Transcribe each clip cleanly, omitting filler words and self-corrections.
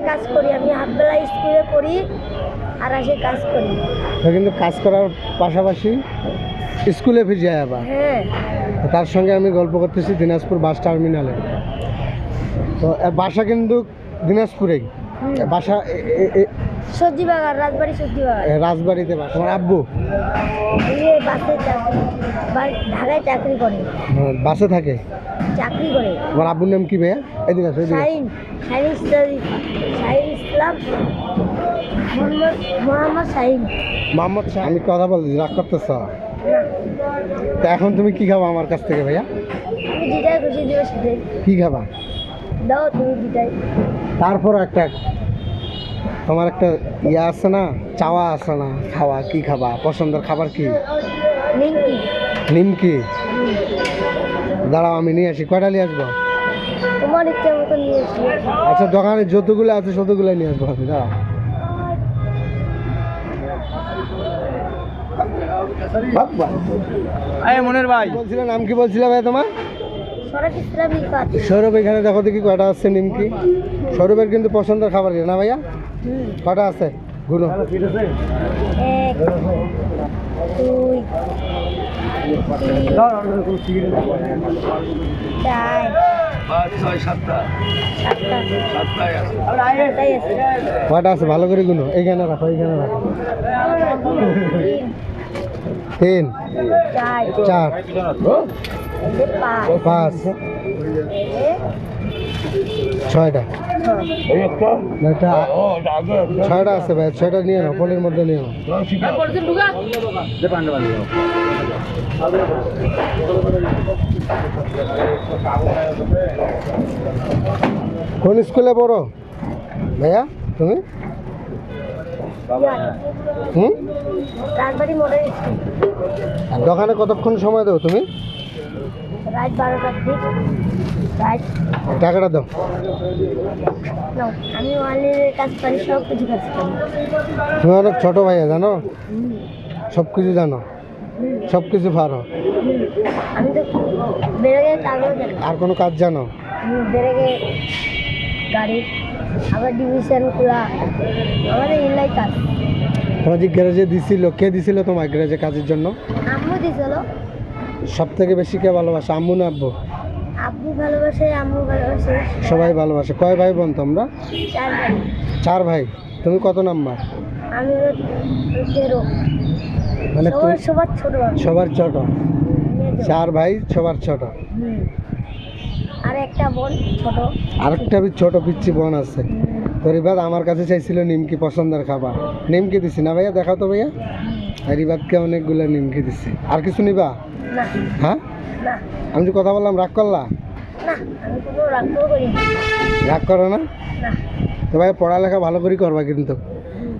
কাজ করি, আমি হাফবেলা স্কুলে পড়ি আর আসে কাজ করি। তো কিন্তু কাজ করার পাশাপাশি স্কুলে ফিরে যায় আবার। হ্যাঁ, তার সঙ্গে আমি গল্প করতেছি দিনাজপুর বাস টার্মিনালে। তো এর বাসা কিন্তু দিনাজপুরেই। এর বাসা সবজি বাগান, রাজবাড়ি সবজি বাগান। রাজবাড়িতে বাসা। তোমার আব্বু বাসে ঢাকায় চাকরি করে। বাসে থাকে? চাকরি করে। তোমার আব্বুর নাম কি ভাইয়া? এদিকে আসো, এদিকে আসো। শাহিন ইসলাম, মোহাম্মদ শাহিন। মোহাম্মদ শাহ। আমি কথা বলছি, রাগ করতেছ? না, তা এখন তুমি কি খাবা আমার কাছ থেকে ভাইয়া? তুমি যেটাই খুশি দিবে সেটাই কি খাবা? দাও, তুমি যেটাই। তারপর একটা তোমার একটা ইয়ে আছে না, চাওয়া আছে না, খাওয়া কি খাবা? পছন্দের খাবার কি? নিমকি। নিমকি? দাঁড়াও আমি নিয়ে আসি। কয়টা নিয়ে আসবো? তোমার ইচ্ছা মতো নিয়ে এসি। আচ্ছা, দোকানে যতগুলো আছে ততগুলো নিয়ে আসবো আমি। দাঁড়াও। মনের ভাই বলছিলে নাম কি বলছিলে ভাই তোমার? সরব ইসলাম রিফাত। সৌরভ, এখানে দেখো দেখি কয়টা আছে নিমকি। সৌরভের কিন্তু পছন্দের খাবার না ভাইয়া? কয়টা আছে গুলো? 1 2 3 4 কয়টা আছে ভালো করে গুনো। এইখানে রাখো, এইখানে রাখো। 3 4 5 6টা। ছয়টা আছে ভাই, 6টা নিয়ে নাও, পলের মধ্যে নিয়ে নাও। কোন স্কুলে পড়ো ভাইয়া তুমি? রাজবাড়ি মডেল স্কুল। আর দোকানে কতক্ষণ সময় দাও তুমি? রাত 12টার দিক। রাত টাকাটা দাও। নাও, আমি অনলাইনের কাজ পারি, সব কিছু কাজ করি। তুমি অনেক ছোট ভাইয়া, জানো সব কিছু জানো, সব কিছু পারো। আমি তো বেরোগে কাগজ জানি। আর কোনো কাজ জানো? বেরোগে গাড়ি, আবার ডিভিশন খোলা, আমাদের ইলাই কাজ। তোমার যে গ্যারেজে দিছিল, কে দিছিল তোমার গ্যারেজে কাজের জন্য? আম্মু দিছিল। সব থেকে বেশি কে ভালোবাসে, আম্মু না আব্বু? আব্বু ভালোবাসে, আম্মু ভালোবাসে, সবাই ভালোবাসে। কয় ভাই বোন তোমরা? 4 ভাই। 4 ভাই। তুমি কত নাম্বার? আমি হলো 13। মানে তুই সবার ছোট আমি। সবার ছোট? মেজো। 4 ভাই সবার ছোট। আর একটা বোন ছোট। আরেকটা ছোট পিচ্ছি বোন আছে। তো রিবাদ আমার কাছে চাইছিল নিমকি, পছন্দের খাবার। নিমকি দিছি না ভাইয়া? দেখাও তো ভাইয়া। রিবাদকে অনেকগুলো নিমকি দিছি। আর কিছু নিবা? না, হ্যাঁ, না, আমি যে কথা বললাম রাগ করলা? না, আমি কোনো রাখতেও করি না। রাগ করো না? না। তো ভাই পড়ালেখা ভালো করে করবা কিন্তু।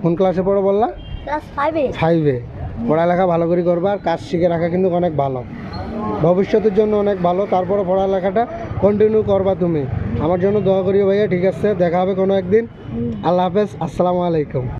কোন ক্লাসে পড়ো বললা? ক্লাস 5-এ। 5-এ। পড়ালেখা ভালো করে করবা, আর কাজ শিখে রাখা কিন্তু অনেক ভালো, ভবিষ্যতের জন্য অনেক ভালো। তারপরে পড়ালেখাটা কন্টিনিউ করবা তুমি। আমার জন্য দোয়া করিও ভাইয়া, ঠিক আছে? দেখা হবে কোনো একদিন। আল্লাহ হাফেজ, আসসালামু আলাইকুম।